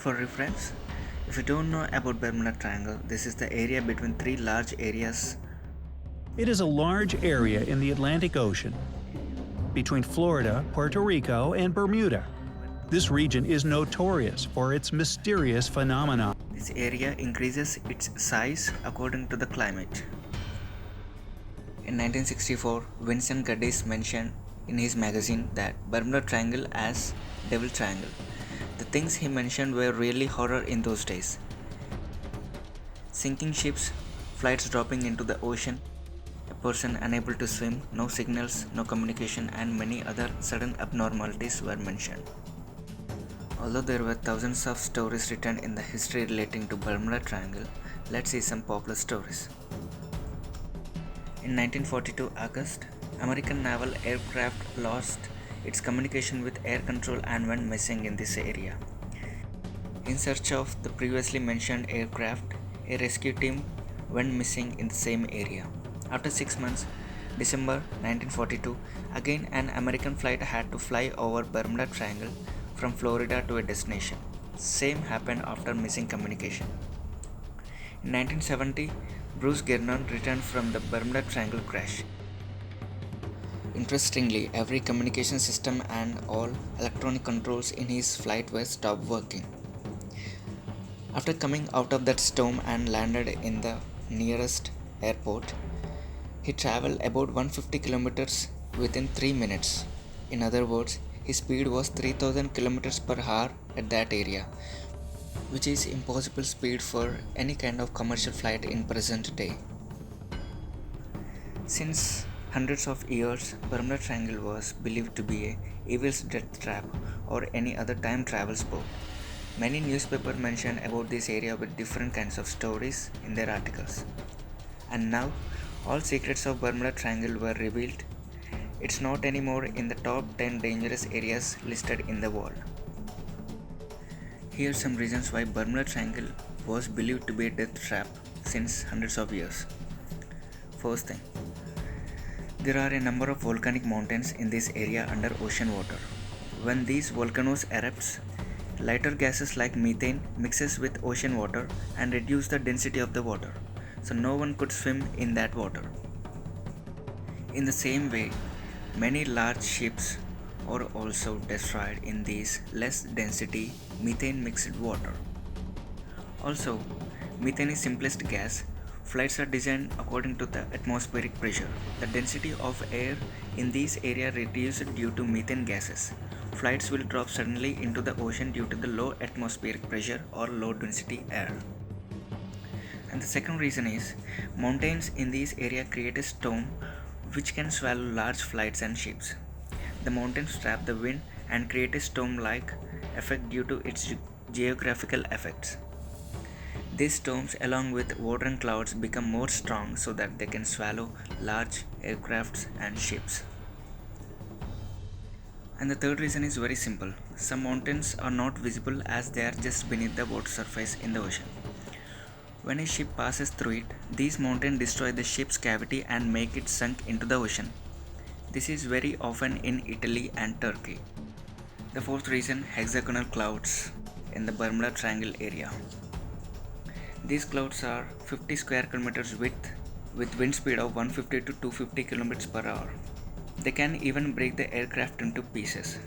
For reference, if you don't know about Bermuda Triangle, this is the area between three large areas. It is a large area in the Atlantic Ocean between Florida, Puerto Rico, and Bermuda. This region is notorious for its mysterious phenomena. This area increases its size according to the climate. In 1964, Vincent Gaddis mentioned in his magazine that Bermuda Triangle as Devil Triangle. The things he mentioned were really horror in those days. Sinking ships, flights dropping into the ocean, a person unable to swim, no signals, no communication, and many other sudden abnormalities were mentioned. Although there were thousands of stories written in the history relating to Bermuda Triangle, let's see some popular stories. In 1942 August, American naval aircraft lost its communication with air control and went missing in this area. In search of the previously mentioned aircraft, a rescue team went missing in the same area. After 6 months, December 1942, again an American flight had to fly over Bermuda Triangle from Florida to a destination. Same happened after missing communication. In 1970, Bruce Gernon returned from the Bermuda Triangle crash. Interestingly, every communication system and all electronic controls in his flight were stopped working. After coming out of that storm and landed in the nearest airport, he traveled about 150 kilometers within 3 minutes. In other words, his speed was 3000 kilometers per hour at that area, which is impossible speed for any kind of commercial flight in present day. Since hundreds of years, Bermuda Triangle was believed to be a evil's death trap or any other time travel spot. Many newspapers mention about this area with different kinds of stories in their articles. And now, all secrets of Bermuda Triangle were revealed. It's not anymore in the top 10 dangerous areas listed in the world. Here are some reasons why Bermuda Triangle was believed to be a death trap since hundreds of years. First thing, there are a number of volcanic mountains in this area under ocean water. When these volcanoes erupts, lighter gases like methane mixes with ocean water and reduce the density of the water, so no one could swim in that water. In the same way, many large ships are also destroyed in these less density methane mixed water. Also, methane is simplest gas. Flights are designed according to the atmospheric pressure. The density of air in this area reduced due to methane gases. Flights will drop suddenly into the ocean due to the low atmospheric pressure or low density air. And the second reason is mountains in this area create a storm which can swallow large flights and ships. The mountains trap the wind and create a storm-like effect due to its geographical effects. These storms, along with water and clouds, become more strong so that they can swallow large aircrafts and ships. And the third reason is very simple. Some mountains are not visible as they are just beneath the water surface in the ocean. When a ship passes through it, these mountains destroy the ship's cavity and make it sunk into the ocean. This is very often in Italy and Turkey. The fourth reason, hexagonal clouds in the Bermuda Triangle area. These clouds are 50 square kilometers width with wind speed of 150 to 250 kilometers per hour. They can even break the aircraft into pieces.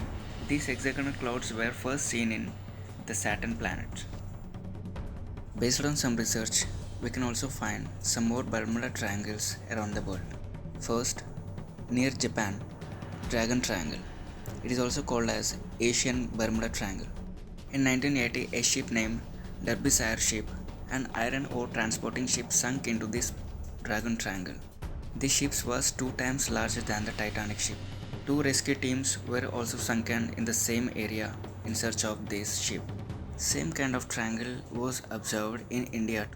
These hexagonal clouds were first seen in the Saturn planet. Based on some research, we can also find some more Bermuda Triangles around the world. First, near Japan, Dragon Triangle. It is also called as Asian Bermuda Triangle. In 1980, a ship named Derbyshire ship, an iron ore transporting ship, sunk into this Dragon Triangle. This ship was 2 times larger than the Titanic ship. 2 rescue teams were also sunken in the same area in search of this ship. Same kind of triangle was observed in India.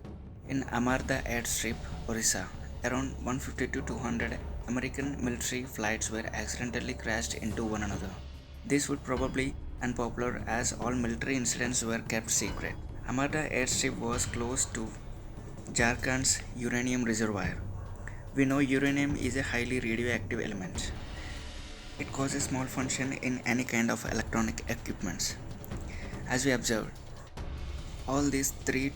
In Amarda airstrip, Orissa, around 150 to 200 American military flights were accidentally crashed into one another. This would probably unpopular as all military incidents were kept secret. Amarda airstrip was close to Jharkhand's uranium reservoir. We know uranium is a highly radioactive element. It causes malfunction in any kind of electronic equipments. As we observed, All these three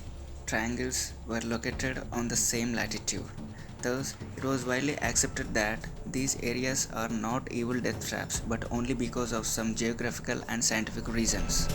triangles were located on the same latitude. Thus, it was widely accepted that these areas are not evil death traps but only because of some geographical and scientific reasons.